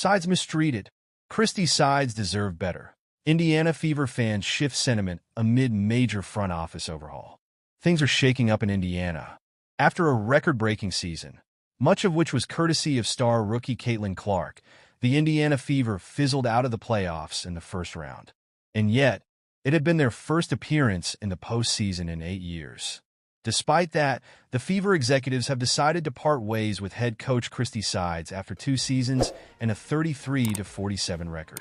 Sides mistreated. Christie sides deserve better. Indiana Fever fans shift sentiment amid major front office overhaul. Things are shaking up in Indiana. After a record-breaking season, much of which was courtesy of star rookie Caitlin Clark, the Indiana Fever fizzled out of the playoffs in the first round. And yet, it had been their first appearance in the postseason in 8 years. Despite that, the Fever executives have decided to part ways with head coach Christie sides after 2 seasons and a 33-47 record.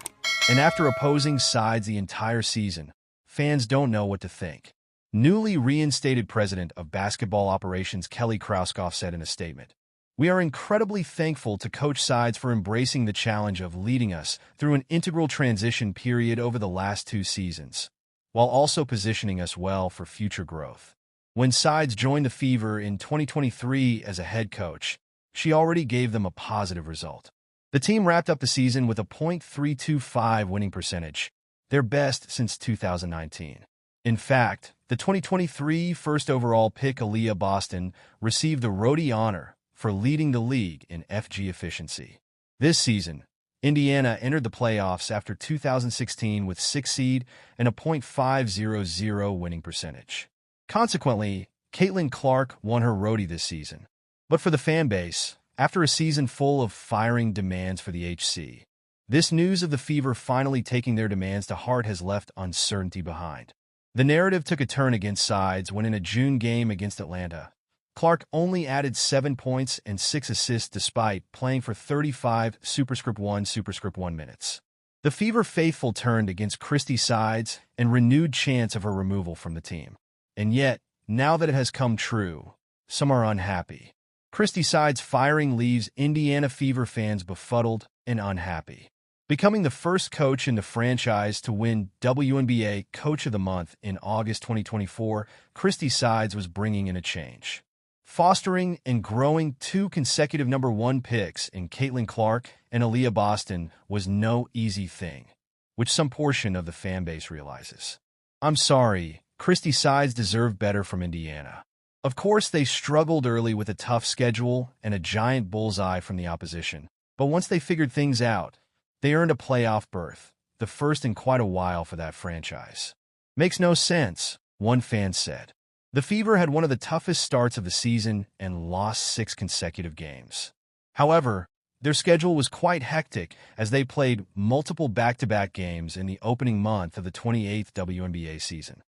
And after opposing sides the entire season, fans don't know what to think. Newly reinstated president of basketball operations Kelly Krauskopf said in a statement, "We are incredibly thankful to coach sides for embracing the challenge of leading us through an integral transition period over the last 2 seasons, while also positioning us well for future growth." When sides joined the Fever in 2023 as a head coach, she already gave them a positive result. The team wrapped up the season with a .325 winning percentage, their best since 2019. In fact, the 2023 first overall pick Aaliyah Boston received the Rhodey honor for leading the league in FG efficiency. This season, Indiana entered the playoffs after 2016 with 6 seed and a .500 winning percentage. Consequently, Caitlin Clark won her Rhodey this season. But for the fan base, after a season full of firing demands for the HC, this news of the Fever finally taking their demands to heart has left uncertainty behind. The narrative took a turn against sides when in a June game against Atlanta, Clark only added 7 points and 6 assists despite playing for 35 *1 minutes. The Fever faithful turned against Christie sides and renewed chants of her removal from the team. And yet, now that it has come true, some are unhappy. Christie sides firing leaves Indiana Fever fans befuddled and unhappy. Becoming the first coach in the franchise to win WNBA Coach of the Month in August 2024, Christie sides was bringing in a change. Fostering and growing 2 consecutive number 1 picks in Caitlin Clark and Aaliyah Boston was no easy thing, which some portion of the fan base realizes. I'm sorry, Christie sides deserve better from Indiana. Of course, they struggled early with a tough schedule and a giant bullseye from the opposition, but once they figured things out, they earned a playoff berth, the first in quite a while for that franchise. "Makes no sense," one fan said. The Fever had one of the toughest starts of the season and lost 6 consecutive games. However, their schedule was quite hectic as they played multiple back-to-back games in the opening month of the 28th WNBA season.